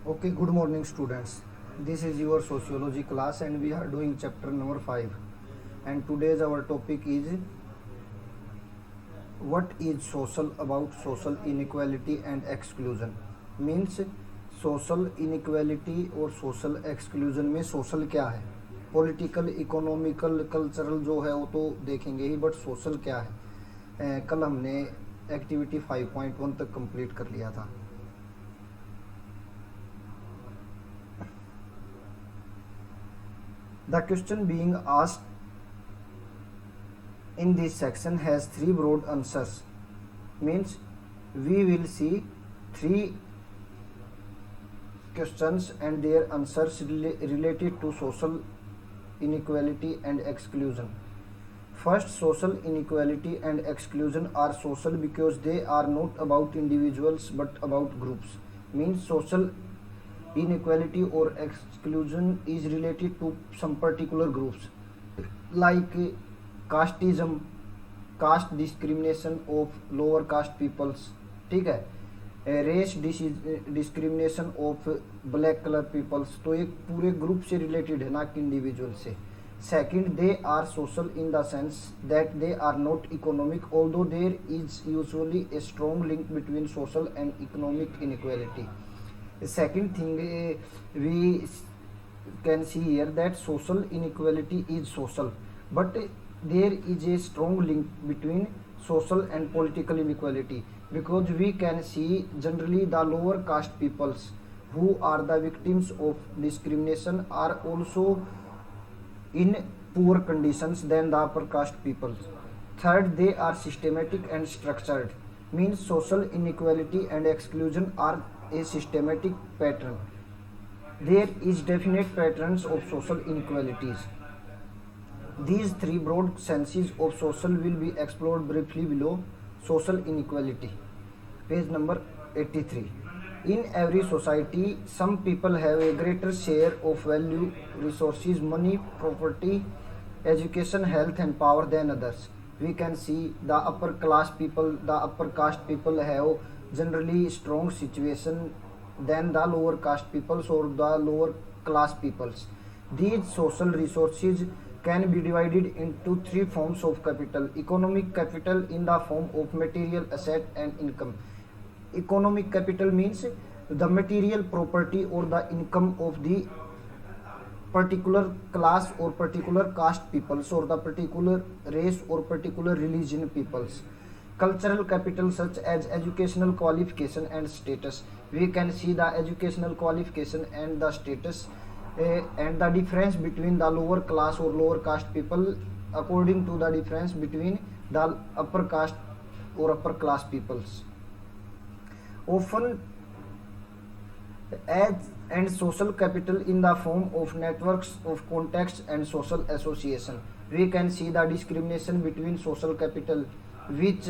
Okay, good morning students. This is your sociology class and we are doing chapter number 5. And today's our topic is what is social about social inequality and exclusion. Means social inequality और social exclusion में social क्या है, political economical cultural जो है वो तो देखेंगे ही, but social क्या है। कल हमने एक्टिविटी 5.1 तक कंप्लीट कर लिया था। The question being asked in this section has three broad answers. Means we will see three questions and their answers related to social inequality and exclusion. First, social inequality and exclusion are social because they are not about individuals but about groups. Means social inequality or exclusion is related to some particular groups like casteism, caste discrimination of lower caste peoples, ठीक है, race discrimination of black colour peoples. तो एक पूरे group से related है, ना कि individual से। Second, they are social in the sense that they are not economic although there is usually a strong link between social and economic inequality. Second thing, we can see here that social inequality is social, but there is a strong link between social and political inequality, because we can see generally the lower caste peoples who are the victims of discrimination are also in poor conditions than the upper caste peoples. Third, they are systematic and structured. Means social inequality and exclusion are a systematic pattern. There is definite patterns of social inequalities. These three broad senses of social will be explored briefly below. Social inequality, page number 83. In every society, some people have a greater share of value, resources, money, property, education, health and power than others. We can see the upper class people, the upper caste people have generally strong situation than the lower caste peoples or the lower class peoples. These social resources can be divided into three forms of capital. Economic capital in the form of material asset and income. Economic capital means the material property or the income of the particular class or particular caste peoples or the particular race or particular religion peoples. Cultural capital such as educational qualification and status. We can see the educational qualification and the status and the difference between the lower class or lower caste people according to the difference between the upper caste or upper class peoples. Often as and social capital in the form of networks of contacts and social association. We can see the discrimination between social capital, which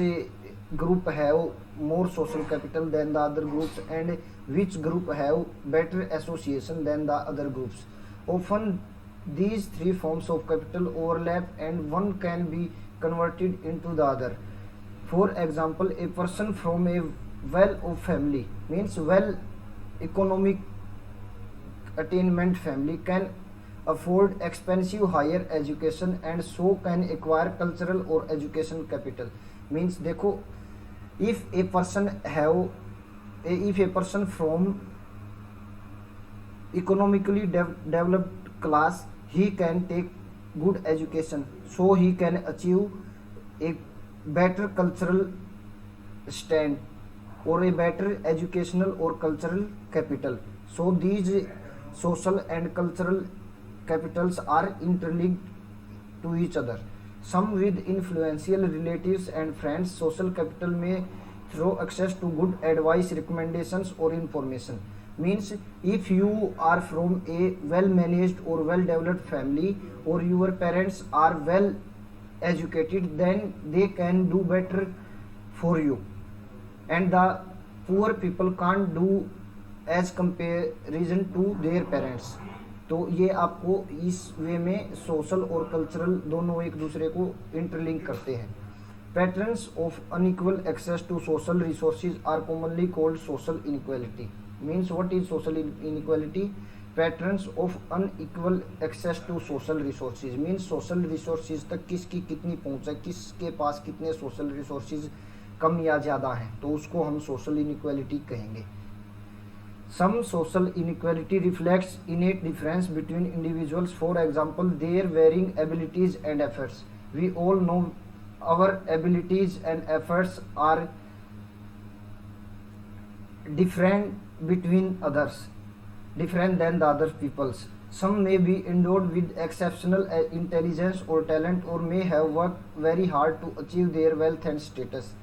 group have more social capital than the other groups and which group have better association than the other groups. Often these three forms of capital overlap and one can be converted into the other. For example, a person from a well-off family, means well economic attainment family, can afford expensive higher education and so can acquire cultural or education capital. Means देखो, if a person from economically developed class, he can take good education, so he can achieve a better cultural stand or a better educational or cultural capital. So these social and cultural capitals are interlinked to each other. Some with influential relatives and friends. Social capital may throw access to good advice, recommendations or information. Means if you are from a well managed or well developed family or your parents are well educated, then they can do better for you, and the poor people can't do as comparison to their parents. तो ये आपको इस वे में social और cultural दोनों एक दूसरे को इंटरलिंक करते हैं। Patterns of unequal access to social resources are commonly called social inequality. Means what is social inequality? Patterns of unequal access to social resources. Means social resources तक किसकी कितनी पहुंच है, किसके पास कितने social resources कम या ज़्यादा हैं, तो उसको हम social inequality कहेंगे. Some social inequality reflects innate difference between individuals. For example, their varying abilities and efforts. We all know our abilities and efforts are different between others, different than the other people's. Some may be endowed with exceptional intelligence or talent, or may have worked very hard to achieve their wealth and status.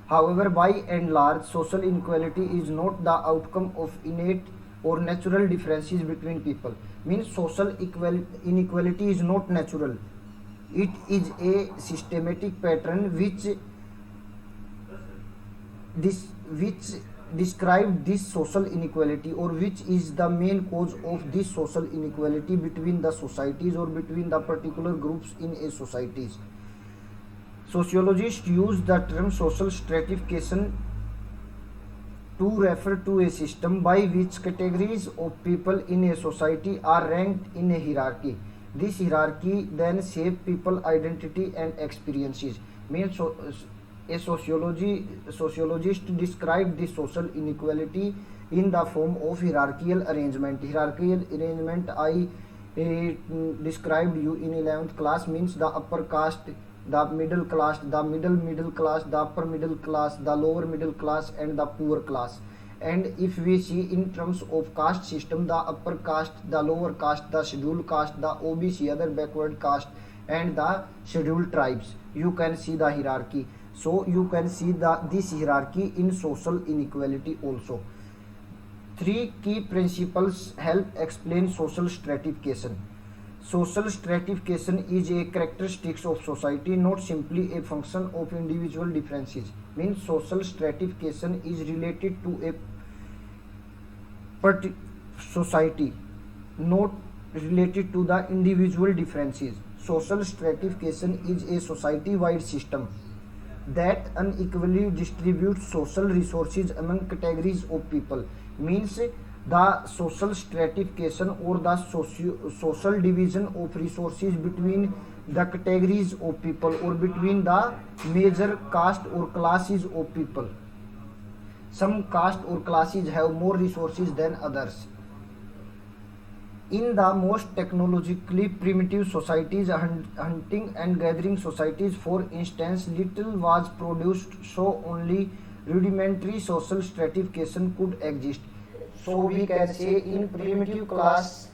However, by and large, social inequality is not the outcome of innate or natural differences between people. Means social inequality is not natural. It is a systematic pattern which describe this social inequality, or which is the main cause of this social inequality between the societies or between the particular groups in a societies. Sociologists use the term social stratification to refer to a system by which categories of people in a society are ranked in a hierarchy. This hierarchy then shape people identity and experiences. Means a sociologist described the social inequality in the form of hierarchical arrangement. Hierarchical arrangement I described you in 11th class. Means the upper caste, the middle class, the middle class, the upper middle class, the lower middle class, and the poor class. And if we see in terms of caste system, the upper caste, the lower caste, the scheduled caste, the OBC, other backward caste, and the scheduled tribes, you can see the hierarchy. So you can see this hierarchy in social inequality also. Three key principles help explain social stratification. Social stratification is a characteristic of society, not simply a function of individual differences. Means social stratification is related to a society, not related to the individual differences. Social stratification is a society-wide system that unequally distributes social resources among categories of people. Means the social stratification or the social division of resources between the categories of people or between the major caste or classes of people. Some caste or classes have more resources than others. In the most technologically primitive societies, hunting and gathering societies, for instance, little was produced, so only rudimentary social stratification could exist. So we can say in primitive classes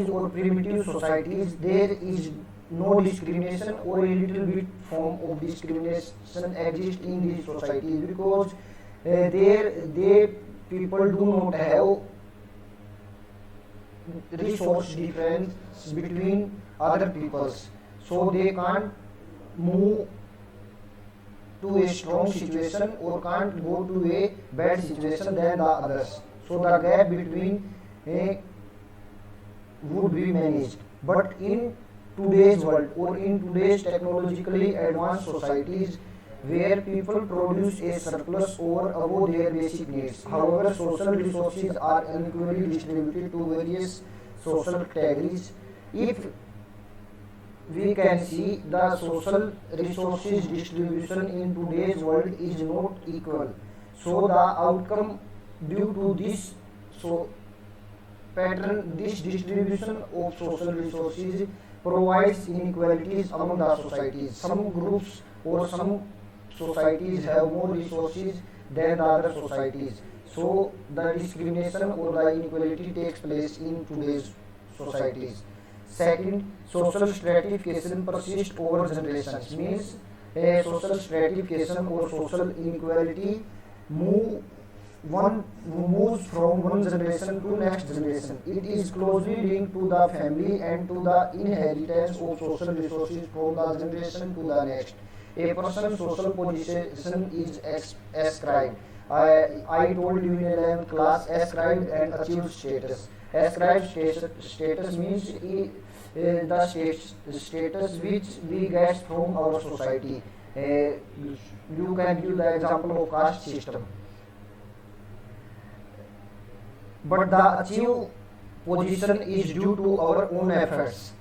or primitive societies, there is no discrimination, or a little bit form of discrimination exists in these societies, because they people do not have resource difference between other peoples, so they can't move to a strong situation or can't go to a bad situation than the others. So the gap between would be managed. But in today's world or in today's technologically advanced societies, where people produce a surplus over above their basic needs, however, social resources are unequally distributed to various social categories. If we can see the social resources distribution in today's world is not equal. So the outcome due to this pattern, this distribution of social resources provides inequalities among the societies. Some groups or some societies have more resources than the other societies. So the discrimination or the inequality takes place in today's societies. Second, social stratification persists over generations. Means social stratification or social inequality moves from one generation to next generation. It is closely linked to the family and to the inheritance of social resources from the generation to the next. A person's social position is ascribed. I told you in 11th class, ascribed and achieved status. Ascribed status means the status which we get from our society. You can give the example of caste system. but the achieved position is due to our own efforts.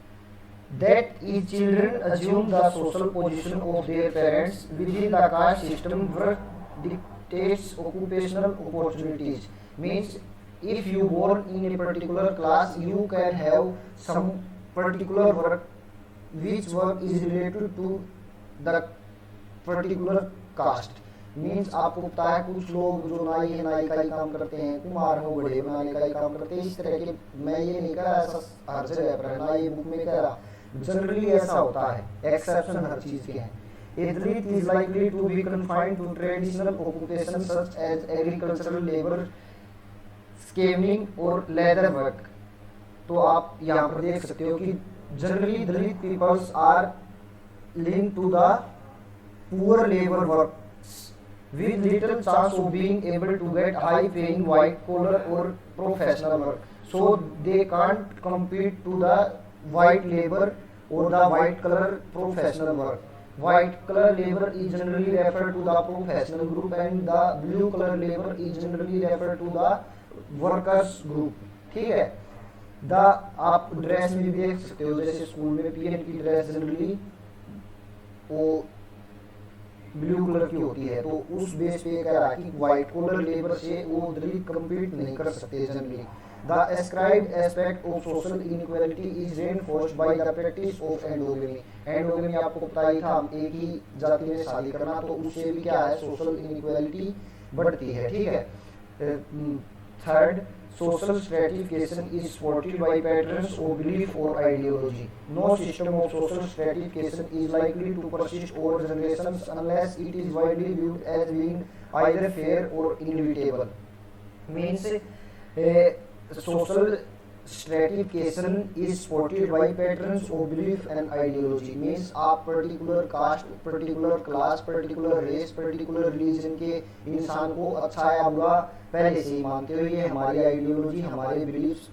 That is, children assume the social position of their parents. Within the caste system, work dictates occupational opportunities. Means, if you born in a particular class, you can have some particular work, which work is related to the particular caste. Means आपको पता है कुछ लोग जो नाई है नाई का ही काम करते हैं, कुम्हार हो बड़े बनाने का ही काम करते हैं, इस तरह के। मैं ये नहीं कह रहा ऐसा हर जगह पर है ना, ये बुक में कह रहा, जनरली ऐसा होता है, एक्सेप्शन हर चीज के हैं। A Dalit is likely to be confined to traditional occupations such as agricultural labor, scavenging और leather work। तो आप यहाँ पर देख सकते हो कि generally Dalit peoples are linked to the poor labor work with little chance of being able to get high paying white collar or professional work, so they can't compete to the white labor or the white collar professional work. White collar labor is generally referred to the professional group and the blue collar labor is generally referred to the workers group। ठीक है। The आप dress में भी देख सकते हो, जैसे school में पीएन की ड्रेस जनरली वो ब्लू कलर की होती है, तो उस बेस पे कह रहा है कि व्हाइट कॉलर लेबर से वो दलित कम्पीट नहीं कर सकते generally. The ascribed aspect of social inequality is reinforced by the practice of endogamy. Endogamy आपको पता ही था, एक ही जाति में शादी करना, तो उससे भी क्या है, सोशल इनइक्वालिटी बढ़ती है। ठीक है। Third, social stratification is supported by patterns of belief or ideology. No system of social stratification is likely to persist over generations unless it is widely viewed as being either fair or inevitable. Means, social stratification is supported by patterns of belief and ideology. Means, आप particular caste, particular class, particular race, particular religion के इंसान को अच्छा या बुरा पहले से ही मानते हो। ये हमारी आइडियोलॉजी, हमारे बिलीफ्स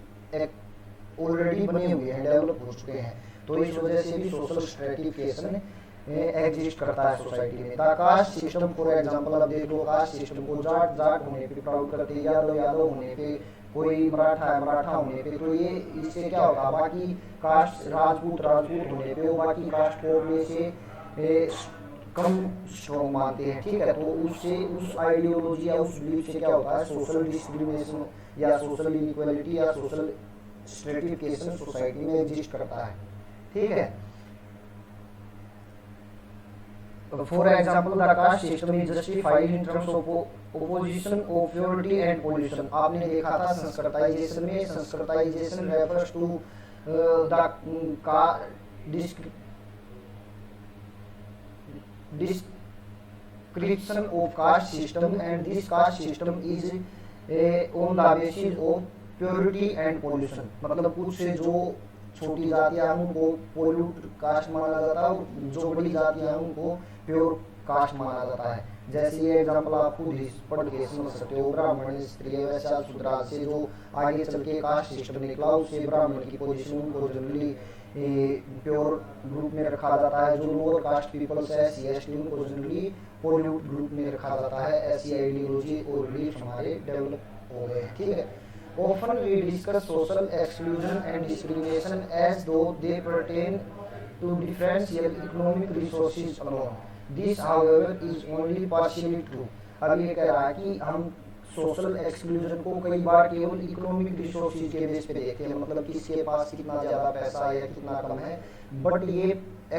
ऑलरेडी बने हुए हैं, डेवलप हो चुके हैं, तो इस वजह से भी सोशल स्ट्रेटिफिकेशन एग्जिस्ट करता है सोसाइटी में। The caste system for example, अब देख लो कास्ट सिस्टम को, जाट जाट होने पे प्राउड करते हैं, यादव यादव होने पे, कोई मराठा है मराठा होने पे, तो ये इससे क्या होगा, बाकी कास्ट राजपूत राजपूत होने पे वो बाकी कास्ट को में से कम स्ट्रॉन्ग मानते हैं। ठीक है। तो उससे उस आइडियोलॉजी या उस बिलीफ से क्या होता है, सोशल डिस्क्रिमिनेशन या सोशल इनइक्वालिटी या सोशल स्ट्रेटिफिकेशन सोसाइटी में एग्जिस्ट करता है। ठीक है। For example, the caste system is justified in terms of opposition of purity and pollution। आपने देखा था संस्कृताइजेशन में, Sanskritisation refers to description of caste system, and this caste system is on the basis of purity and pollution। मतलब कुछ से जो छोटी जातियां उनको पोल्यूट कास्ट माना जाता है, जो बड़ी जातियां उनको प्योर कास्ट माना जाता है। जैसे ये एग्जाम्पल आप खुद ही पढ़ के समझ सकते हो, ब्राह्मण स्त्री वैश्य शूद्र से जो आगे चल के कास्ट सिस्टम निकला, उससे ब्राह्मण की पोजीशन उनको जनरली प्योर ग्रुप में रखा जाता है। जो लोअर कास्ट पीपल्स है CST, उनको जनरली पोल्यूट ग्रुप में रखा जाता है। ऐसी आइडियोलॉजी और बिलीफ हमारे डेवलप हो गए। ठीक है। Often we discuss social exclusion and discrimination as though they pertain to differential economic resources alone. This, however, is only partially true। अब ये कह रहा है कि हम सोशल एक्सक्लूजन को कई बार केवल इकोनॉमिक रिसोर्सेज के बेस पे देखते हैं, मतलब किसके पास कितना ज्यादा पैसा है या कितना कम है, बट ये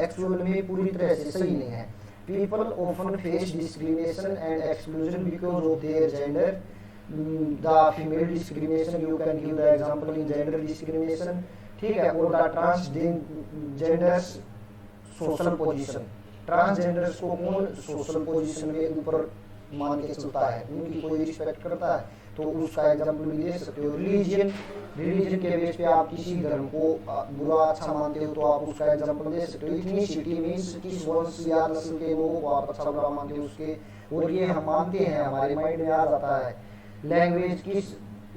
एक्चुअल में पूरी तरह से सही नहीं है। People often face discrimination and exclusion because of their gender. The female discrimination, you can give the example in gender discrimination. ठीक है। और the transgenders social position, transgenders को कौन सोशल पोजीशन में ऊपर मान के चलता है, उनकी कोई रिस्पेक्ट करता है, तो उसका एग्जांपल भी दे सकते हो। रिलीजन के बेस पे आप किसी धर्म को बुरा अच्छा मानते हो तो आप उसका एग्जांपल दे सकते हो। इथनिसिटी मींस किस वंश या नस्ल के लोगों को आप अच्छा बुरा मानते हो उसके, और ये हम मानते हैं, हमारे माइंड में आ जाता है। लैंग्वेज, किस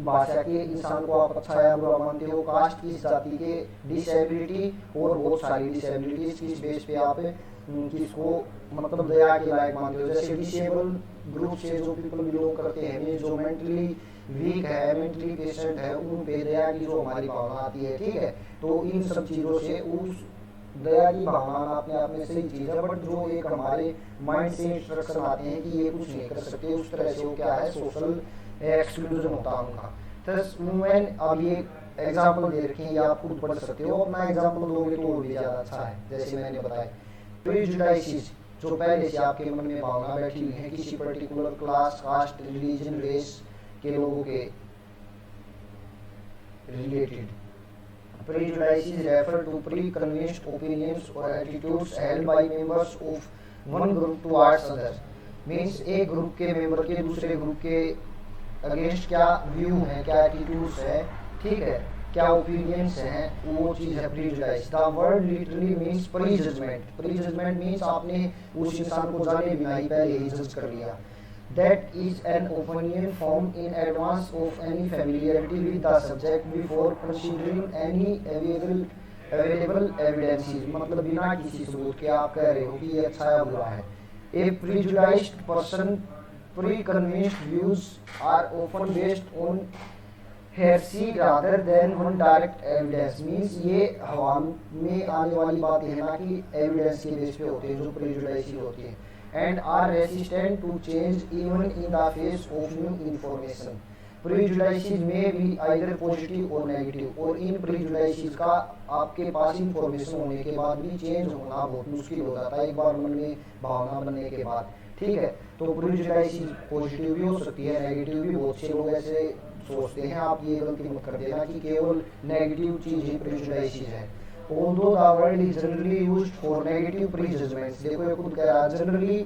भाषा के इंसान को आप अच्छा या बुरा मानते हो। कास्ट, किस जाति के। डिसेबिलिटी, और बहुत सारी डिसेबिलिटीज, किस बेस पे आप किसको मतलब दया के लायक मानते हो। जैसे डिसेबल ग्रुप से जो पीपल बिलोंग करते हैं, जो मेंटली वीक है, मेंटली पेशेंट है, उन पे दया की जो हमारी भावना आती है, ठीक है। तो इन सब चीज़ों से उस दया की भावना अपने आप में सही चीज़ है, बट जो एक हमारे माइंड से इंस्ट्रक्शन आते हैं कि ये कुछ नहीं कर सकते, उस तरह से वो क्या है, सोशल एक्सक्लूजन होता है उनका। तो वुमेन, अब ये एग्जाम्पल दे रखे हैं, ये आप खुद पढ़ सकते हो, अपना एग्जाम्पल दोगे तो और भी ज़्यादा अच्छा है। जैसे मैंने बताया प्रेजुडिसेस, जो पहले से आपके मन में भावना बैठी हुई है किसी particular class, caste, religion, race के लोगों के related. Prejudices refer to pre-conceived opinions or attitudes held by members of one group towards others. Means एक ग्रुप के मेंबर के दूसरे ग्रुप के अगेंस्ट क्या व्यू है, क्या एटीट्यूड्स है, ठीक है, क्या ओपिनियंस हैं, वो चीज़ है prejudice. The word literally means pre judgment. Pre judgment means आपने उस इंसान को जाने बिना ही पहले ही जज कर लिया। That is an opinion formed in advance of any familiarity with the subject before considering any available evidences। मतलब बिना किसी सबूत के आप कह रहे हो कि ये अच्छा या बुरा है। A prejudiced person preconceived views are often based on heresy rather than on direct evidence। Means ये हवा में आने वाली बातें हैं, ना कि एविडेंस के बेस पे होते हैं जो प्रेजुडाइस होती है। And are resistant to change even in the face of new information। Prejudices may be either positive or negative। और इन prejudices का आपके पास इंफॉर्मेशन होने के बाद भी चेंज होना बहुत मुश्किल हो जाता है, एक बार मन में भावना बनने के बाद, ठीक है। तो prejudices पॉजिटिव भी हो सकती है, नेगेटिव भी। बहुत से लोग ऐसे सोचते हैं, आप ये गलती मत कर देना कि केवल नेगेटिव चीज ही prejudices है। Although the word is generally used for negative prejudgments, देखो ये खुद कह रहा है, generally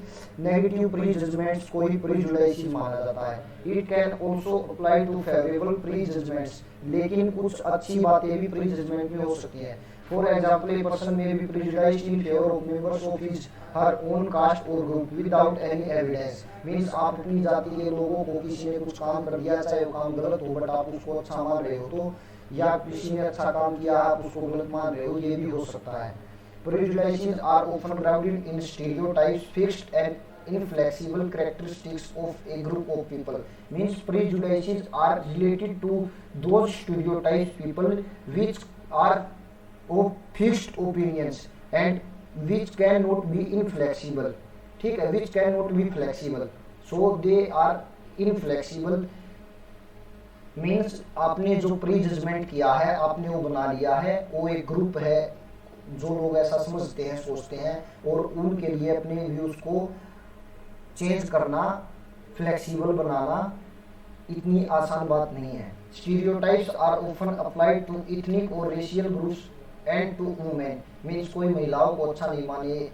negative prejudgments को ही prejudices माना जाता है। It can also apply to favorable prejudgments, लेकिन कुछ अच्छी बातें भी prejudgment में हो सकती हैं। For example, a person may be prejudiced in favor of members of his her own caste or group without any evidence। Means आप अपनी जाति के लोगों को किसी ने कुछ काम कर दिया, चाहे वो काम गलत हो, बट आप उसको अच्छा मान रहे हो, तो या किसी ने अच्छा काम किया आप उसको गलत मान रहे हो, ये भी हो सकता है। Prejudices are often grounded in stereotypes, fixed and inflexible characteristics of a group of people। Means prejudices are related to those stereotypes people which are of fixed opinions and which cannot be inflexible, ठीक है, which cannot be flexible, so they are inflexible। Means आपने जो pre judgement किया है, आपने वो बना लिया है, वो एक ग्रुप है जो लोग ऐसा समझते हैं, सोचते हैं, और उनके लिए अपने व्यूज को चेंज करना, फ्लेक्सिबल बनाना इतनी आसान बात नहीं है। Stereotypes are often applied to ethnic और racial groups and to women. Means कोई महिलाओं को अच्छा नहीं माने,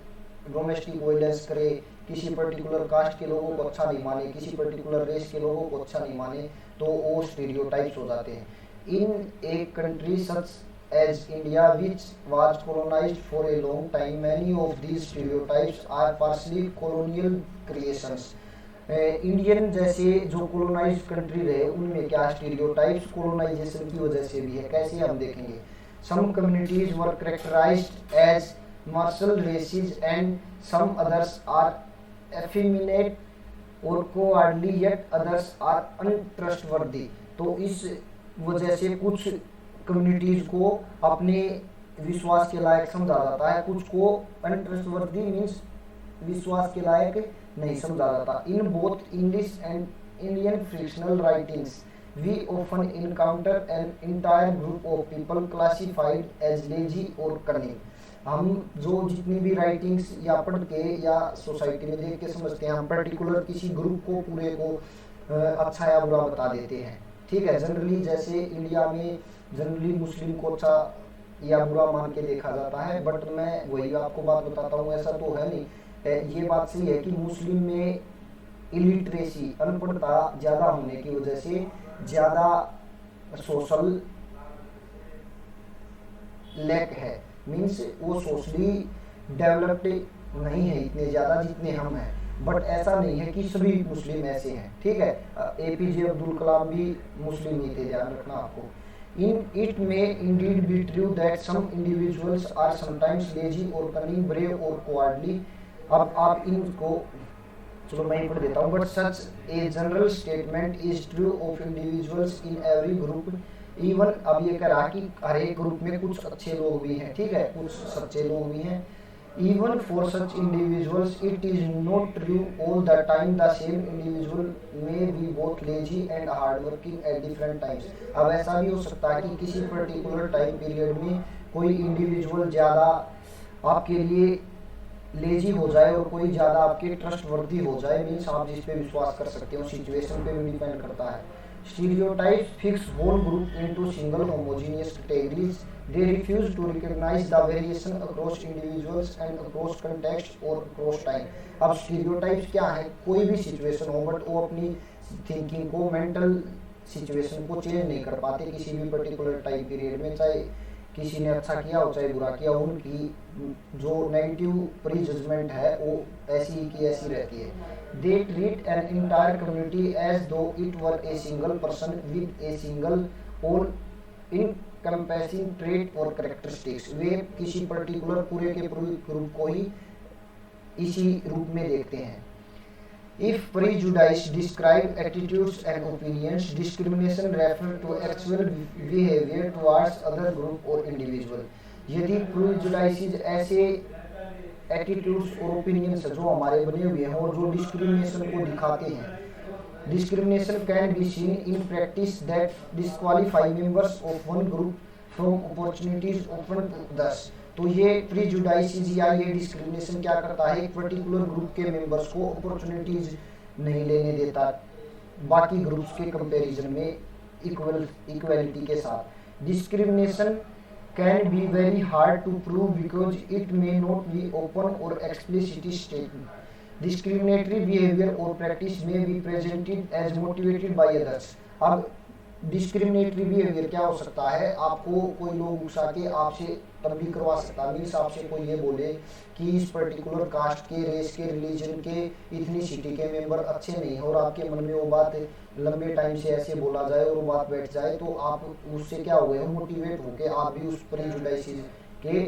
डोमेस्टिक वायलेंस करे, किसी पर्टिकुलर कास्ट के लोगों को अच्छा नहीं माने, किसी पर्टिकुलर रेस के लोगों को अच्छा नहीं माने, तो वो स्टीरियोटाइप्स हो जाते हैं। In a country such as India which was colonised for a long time, many of these stereotypes are partially colonial creations. Indian जैसे जो कॉलोनाइज्ड कंट्री रहे, उनमें क्या स्टीरियोटाइप्स कॉलोनाइजेशन की वजह से भी है। कैसे हम देखेंगे। Some communities were characterised as martial races and some others are effeminate और cowardly yet others are untrustworthy। तो इस वजह से कुछ कम्युनिटीज को अपने विश्वास के लायक समझा जाता है, कुछ को अनट्रस्टवर्दी मीन्स विश्वास के लायक नहीं समझा जाता। In both English and Indian fictional writings we often encounter an entire group of people classified as lazy और कनिंग। हम जो जितनी भी राइटिंग्स या पढ़ के या सोसाइटी में देख के समझते हैं, हम पर्टिकुलर किसी ग्रुप को, पूरे को अच्छा या बुरा बता देते हैं, ठीक है। जनरली जैसे इंडिया में जनरली मुस्लिम को अच्छा या बुरा मान के देखा जाता है, बट मैं वही आपको बात बताता हूँ, ऐसा तो है नहीं। ये बात सही है कि मुस्लिम में इलिटरेसी, अनपढ़ता ज़्यादा होने की वजह से ज़्यादा सोशल लैक है। मीन्स वो सोशली डेवलप्ड नहीं है इतने ज़्यादा जितने हम हैं, बट ऐसा नहीं है कि सभी मुस्लिम ऐसे हैं, ठीक है। APJ अब्दुल कलाम भी मुस्लिम ही थे, ध्यान रखना आपको। In it may indeed be true that some individuals are sometimes lazy और कनिंग, ब्रेव और कॉवर्डली। अब आप इनको चलो मैं ही पढ़ देता हूँ। But such a general statement is true of individuals in every group even, अब ये कह रहा कि हर एक ग्रुप में कुछ अच्छे लोग भी हैं, ठीक है, कुछ सच्चे लोग भी हैं। Even for such individuals it is not true all the time, the same individual may be both lazy and hard working at different times. अब ऐसा भी हो सकता है कि किसी पर्टिकुलर टाइम पीरियड में कोई इंडिविजुअल ज़्यादा आपके लिए लेजी हो जाए और कोई ज़्यादा आपके ट्रस्ट वर्दी हो जाए, मीन्स आप जिस पे विश्वास कर सकते हो, सिचुएशन पे भी डिपेंड करता है। Stereotypes fix whole group into single homogeneous categories. They refuse to recognize the variation across individuals and across context or across time. अब stereotypes क्या है? कोई भी situation हो बट वो अपनी thinking को, mental situation को change नहीं कर पाते किसी भी particular time period में, चाहे किसी ने अच्छा किया हो चाहे बुरा किया, उनकी जो नेगेटिव प्री जजमेंट है वो ऐसी की ऐसी रहती है। They treat an entire community as though it were a single person with a single all encompassing trait और कैरेक्टरिस्टिक्स। वे किसी पर्टिकुलर पूरे के पूरे ग्रुप को ही इसी रूप में देखते हैं। If prejudice describe attitudes and opinions, discrimination refer to actual behavior towards other group or individual. यदि prejudices ऐसे attitudes और opinions जो हमारे बने हुए हैं और जो discrimination को दिखाते हैं, discrimination can be seen in practice that disqualify members of one group from opportunities open to others. तो ये प्रीजुडाइसिस या ये डिस्क्रिमिनेशन क्या करता है, एक पर्टिकुलर ग्रुप के मेंबर्स को अपॉर्चुनिटीज नहीं लेने देता बाकी ग्रुप्स के कंपैरिजन में इक्वलिटी के साथ। Discrimination can be very hard to prove because it may not be open और एक्सप्लिसिट स्टेटमेंट। डिस्क्रिमिनेटरी बिहेवियर और practice may be presented as motivated by others. अब डिस्क्रिमिनेटरी बिहेवियर क्या हो सकता है, आपको कोई लोग उकसा के आपसे तब भी करवा सकता है, मीन्स आपसे कोई ये बोले कि इस पर्टिकुलर कास्ट के, रेस के, रिलीजन के, इतनी सिटी के मेंबर अच्छे नहीं है और आपके मन में वो बात लंबे टाइम से ऐसे बोला जाए और वो बात बैठ जाए तो आप उससे क्या हो गए हो, मोटिवेट होके आप भी उस प्रेजुडाइसिस के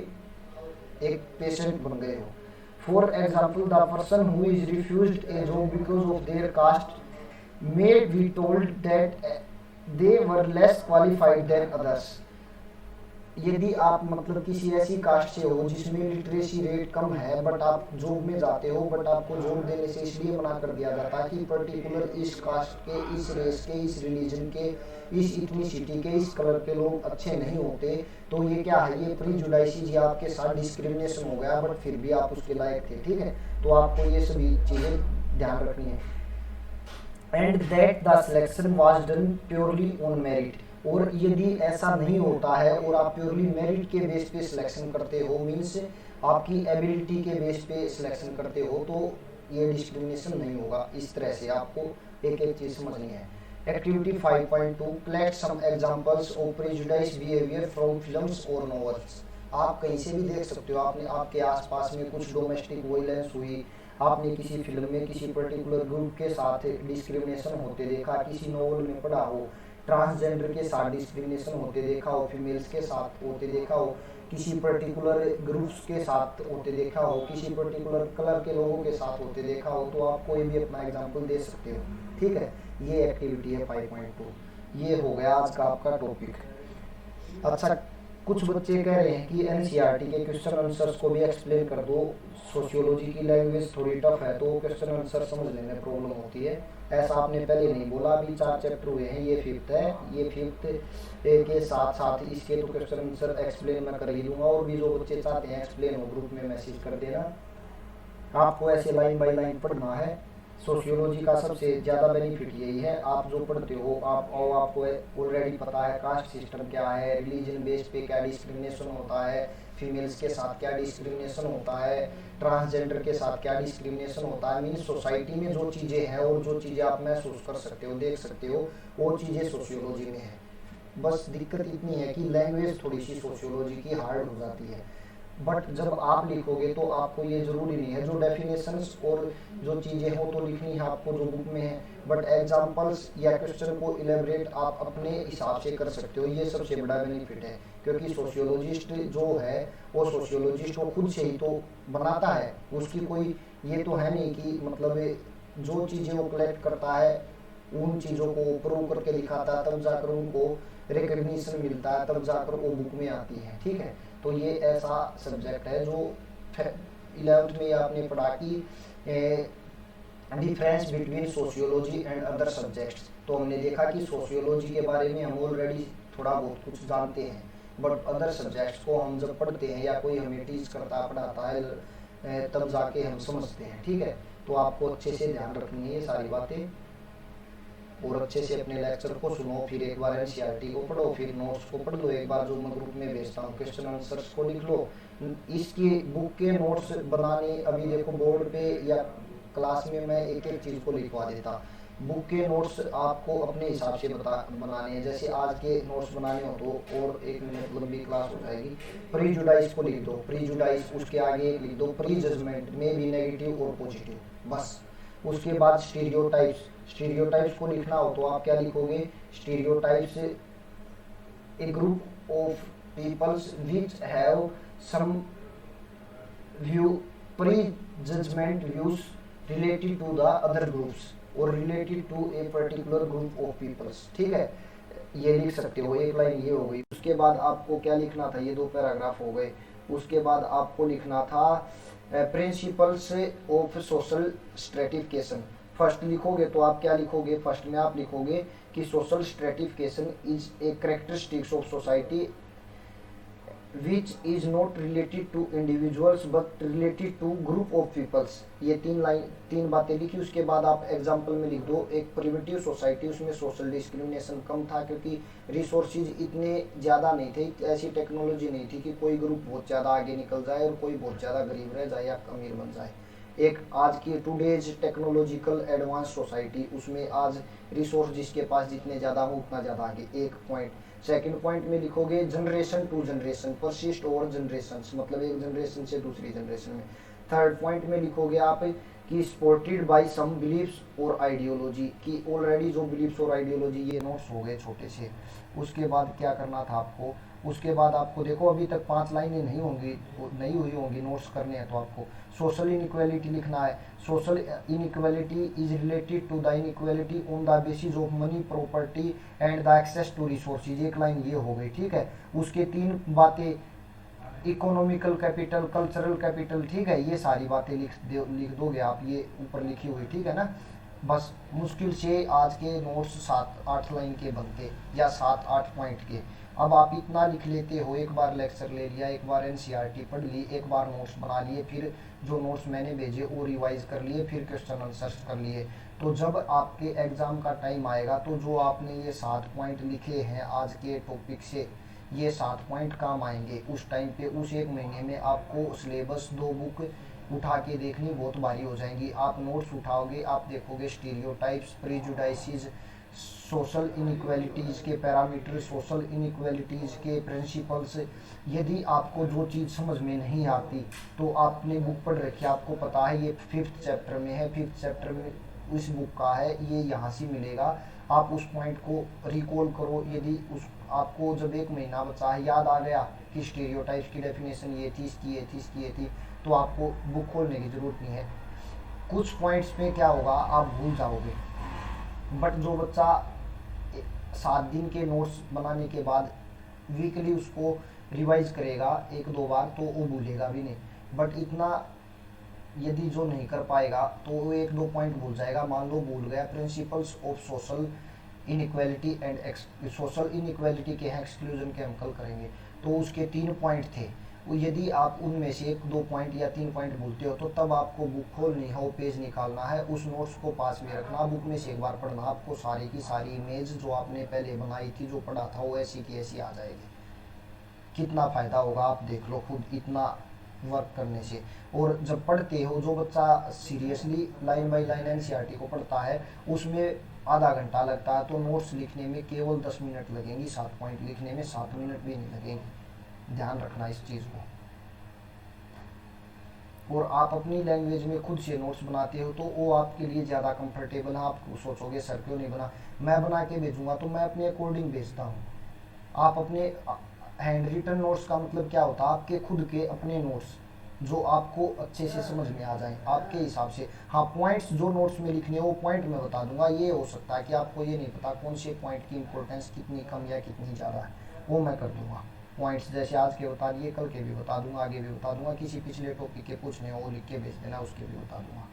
एक पेशेंट बन गए हो। For example the person who is refused A job because of their caste may be told that they were less qualified than others। यदि आप मतलब किसी ऐसी कास्ट से हो जिसमें लिटरेसी रेट कम है बट आप जॉब में जाते हो, बट आपको जॉब देने से इसलिए मना कर दिया जाता है कि पर्टिकुलर इस कास्ट के, इस रेस के, इस रिलीजन के, इस इथनिसिटी के, इस कलर के लोग अच्छे नहीं होते, तो ये क्या है, ये प्रीजुडाइसिस या आपके साथ डिस्क्रिमिनेशन हो गया, बट फिर भी आप उसके लायक थे, ठीक है। तो आपको ये सभी चीज़ें ध्यान रखनी है। And that the selection was done purely on merit. और यदि ऐसा नहीं होता है और आप प्योरली मेरिट के बेस पे सिलेक्शन करते हो, मीन्स आपकी एबिलिटी के बेस पे सिलेक्शन करते हो, तो ये डिस्क्रिमिनेशन नहीं होगा। इस तरह से आपको एक एक चीज़ समझनी है। Activity 5.2 collect some examples of prejudice behaviour from films और नॉवेल्स। आप कहीं से भी देख सकते हो, आपने आपके आसपास में कुछ डोमेस्टिक वायलेंस हुई, आपने किसी फिल्म में किसी पर्टिकुलर ग्रुप के साथ डिस्क्रिमिनेशन होते देखा, किसी नॉवल में पढ़ा हो, ट्रांसजेंडर के साथ डिस्क्रिमिनेशन होते देखा हो, फीमेल्स के साथ होते देखा हो, किसी पर्टिकुलर ग्रुप्स के साथ होते देखा हो, किसी पर्टिकुलर कलर के लोगों के साथ होते देखा हो, तो आप कोई भी अपना एग्जांपल दे सकते हो, ठीक है। ये एक्टिविटी है 5.2। ये हो गया आज का आपका टॉपिक। अच्छा, कुछ बच्चे कह रहे हैं कि एनसीईआरटी के क्वेश्चन आंसर्स को भी एक्सप्लेन कर दो, सोशियोलॉजी की लैंग्वेज थोड़ी टफ है तो क्वेश्चन आंसर समझने में प्रॉब्लम होती है। ऐसा आपने पहले नहीं बोला, अभी 4 चैप्टर हुए हैं, ये 5th है, ये 5th के साथ साथ इसके तो क्वेश्चन आंसर एक्सप्लेन मैं कर ही दूंगा। और भी जो बच्चे चाहते हैं एक्सप्लेन हो ग्रुप में मैसेज कर देना। आपको ऐसे लाइन बाय लाइन पढ़ना है। सोशियोलॉजी का सबसे ज़्यादा बेनिफिट यही है, आप जो पढ़ते हो आपको ऑलरेडी पता है कास्ट सिस्टम क्या है, रिलीजन बेस पे क्या डिस्क्रिमिनेशन होता है, फीमेल्स के साथ क्या डिस्क्रिमिनेशन होता है, ट्रांसजेंडर के साथ क्या डिस्क्रिमिनेशन होता है। मीन्स सोसाइटी में जो चीज़ें हैं और जो चीज़ें आप महसूस कर सकते हो, देख सकते हो, वो चीज़ें सोशियोलॉजी में है। बस दिक्कत इतनी है कि लैंग्वेज थोड़ी सी सोशियोलॉजी की हार्ड हो जाती है, बट जब आप लिखोगे तो आपको ये ज़रूरी नहीं है, जो डेफिनेशंस और जो चीज़ें हो तो लिखनी है आपको जो बुक में है, बट एग्जांपल्स या क्वेश्चन को इलेबरेट आप अपने हिसाब से कर सकते हो। ये सबसे बड़ा बेनिफिट है, क्योंकि सोशियोलॉजिस्ट जो है वो सोशियोलॉजिस्ट वो खुद से ही तो बनाता है, उसकी कोई ये तो है नहीं कि मतलब जो चीज़ें वो कलेक्ट करता है उन चीज़ों को प्रूव करके दिखाता है, तब जाकर उनको रिकग्निशन मिलता है, तब जाकर वो बुक में आती है। ठीक है, तो ये ऐसा सब्जेक्ट है जो 11th में आपने पढ़ा कि difference between sociology and other subjects. तो हमने देखा कि सोशियोलॉजी के बारे में हम ऑलरेडी थोड़ा बहुत कुछ जानते हैं, बट अदर सब्जेक्ट्स को हम जब पढ़ते हैं या कोई हमें टीच करता पढ़ाता है तब जाके हम समझते हैं। ठीक है, तो आपको अच्छे से ध्यान रखनी है ये सारी बातें, और अच्छे से अपने लेक्चर को सुनो, फिर एक बार एनसीईआरटी को पढ़ो, फिर नोट्स को पढ़ लो, एक बार जो मैं ग्रुप में भेजता हूँ क्वेश्चन आंसर्स को लिख लो। इसकी बुक के नोट्स बनाने, अभी देखो बोर्ड पे या क्लास में मैं एक एक चीज़ को लिखवा देता। बुक के नोट्स आपको अपने हिसाब से बनाने हैं, जैसे आज के नोट्स बनाने हो तो और 1 मिनट लंबी क्लास हो जाएगी। प्रीजुडाइज को लिख दो, प्रीजुडाइज, उसके आगे लिख दो प्री जजमेंट में भी नेगेटिव और पॉजिटिव, बस। उसके बाद स्टीरियोटाइप्स, स्टीरियोटाइप्स को लिखना हो तो आप क्या लिखोगे, stereotypes a group of peoples which have some view pre judgment views related to the other groups और related to a particular group of peoples. ठीक है, ये लिख सकते हो, एक लाइन ये हो गई। उसके बाद आपको क्या लिखना था, ये 2 पैराग्राफ हो गए। उसके बाद आपको लिखना था principles of social stratification. First लिखोगे तो आप क्या लिखोगे, फर्स्ट में आप लिखोगे कि social stratification is a characteristics of society which is not related to individuals but related to group of peoples। ये 3 बातें लिखी। उसके बाद आप एग्जाम्पल में लिख दो, एक प्रिमिटिव सोसाइटी, उसमें सोशल डिस्क्रिमिनेशन कम था क्योंकि रिसोर्सेज इतने ज़्यादा नहीं थे, ऐसी टेक्नोलॉजी नहीं थी कि कोई ग्रुप बहुत ज़्यादा आगे निकल जाए और कोई बहुत ज़्यादा गरीब रह जाए या अमीर बन जाए। एक आज की टूडेज टेक्नोलॉजिकल एडवांस सोसाइटी, उसमें आज रिसोर्स जिसके पास जितने ज़्यादा हो उतना ज़्यादा आगे, एक पॉइंट। सेकंड पॉइंट में लिखोगे generation to generation, persist over generation, मतलब एक जनरेशन से दूसरी जनरेशन में। थर्ड पॉइंट में लिखोगे आप कि सपोर्टेड बाय सम बिलीफ्स और आइडियोलॉजी, की ऑलरेडी जो बिलीफ्स और आइडियोलॉजी, ये नोट्स हो गए छोटे से। उसके बाद क्या करना था आपको, उसके बाद आपको देखो अभी तक 5 लाइनें नहीं हुई होंगी, नोट्स करने हैं तो आपको सोशल इनइक्वालिटी लिखना है। Social inequality is related to the inequality on the basis of money property and the access to resources, एक लाइन ये हो गई। ठीक है, उसके 3 बातें, इकोनॉमिकल कैपिटल, कल्चरल कैपिटल। ठीक है, ये सारी बातें लिख दोगे आप, ये ऊपर लिखी हुई। ठीक है ना, बस मुश्किल से आज के नोट्स 7-8 लाइन के बनते या 7-8 पॉइंट के। अब आप इतना लिख लेते हो, एक बार लेक्चर ले लिया, एक बार एनसीईआरटी पढ़ ली, एक बार नोट्स बना लिए, फिर जो नोट्स मैंने भेजे वो रिवाइज कर लिए, फिर क्वेश्चन आंसर्स कर लिए। तो जब आपके एग्ज़ाम का टाइम आएगा तो जो आपने ये 7 पॉइंट लिखे हैं आज के टॉपिक से, ये 7 पॉइंट काम आएंगे उस टाइम पे। उस 1 महीने में आपको सिलेबस 2 बुक उठा के देखनी बहुत भारी हो जाएंगी। आप नोट्स उठाओगे, आप देखोगे स्टीरियोटाइप्स, प्रेजुडाइसिस, सोशल इनइक्वालिटीज़ के पैरामीटर, सोशल इनइक्वालिटीज़ के प्रिंसिपल्स। यदि आपको जो चीज़ समझ में नहीं आती तो आपने बुक पढ़ रखी है, आपको पता है ये 5th चैप्टर में है, 5th चैप्टर में इस बुक का है, ये यहाँ से मिलेगा। आप उस पॉइंट को रिकॉल करो। यदि उस आपको जब 1 महीना बचा है याद आ गया कि स्टीरियोटाइप्स की डेफिनेशन ये थी, इसकी ये थी, इसकी ये थी, तो आपको बुक खोलने की ज़रूरत नहीं है। कुछ पॉइंट्स पे क्या होगा, आप भूल जाओगे, बट जो बच्चा 7 दिन के नोट्स बनाने के बाद वीकली उसको रिवाइज करेगा 1-2 बार तो वो भूलेगा भी नहीं। बट इतना यदि जो नहीं कर पाएगा तो वो 1-2 पॉइंट भूल जाएगा। मान लो भूल गया principles of social inequality and social inequality के हैं, एक्सक्लूजन के हम कल करेंगे, तो उसके 3 पॉइंट थे। यदि आप उनमें से 1-2 पॉइंट या 3 पॉइंट भूलते हो तो तब आपको बुक खोलनी है, वो पेज निकालना है, उस नोट्स को पास में रखना, बुक में से एक बार पढ़ना, आपको सारी की सारी इमेज जो आपने पहले बनाई थी, जो पढ़ा था, वो ऐसी की ऐसी आ जाएगी। कितना फ़ायदा होगा आप देख लो खुद, इतना वर्क करने से। और जब पढ़ते हो, जो बच्चा seriously line by line NCERT को पढ़ता है उसमें आधा घंटा लगता है, तो नोट्स लिखने में केवल 10 मिनट लगेंगी, 7 पॉइंट लिखने में 7 मिनट भी नहीं लगेंगे। ध्यान रखना इस चीज़ को। और आप अपनी लैंग्वेज में खुद से नोट्स बनाते हो तो वो आपके लिए ज़्यादा कंफर्टेबल है। आप सोचोगे सर क्यों नहीं बना, मैं बना के भेजूंगा, तो मैं अपने अकॉर्डिंग भेजता हूँ। आप अपने हैंड रिटन नोट्स का मतलब क्या होता है, आपके खुद के अपने नोट्स, जो आपको अच्छे से समझ में आ जाए आपके हिसाब से। हाँ, पॉइंट्स जो नोट्स में लिखने हैं वो पॉइंट में बता दूंगा। ये हो सकता है कि आपको ये नहीं पता कौन से पॉइंट की इंपॉर्टेंस कितनी कम या कितनी ज़्यादा है, वो मैं कर दूंगा। पॉइंट्स जैसे आज के बता दिए, कल के भी बता दूंगा, आगे भी बता दूंगा। किसी पिछले टॉपिक के पूछने हो वो लिख के भेज देना, उसके भी बता दूंगा।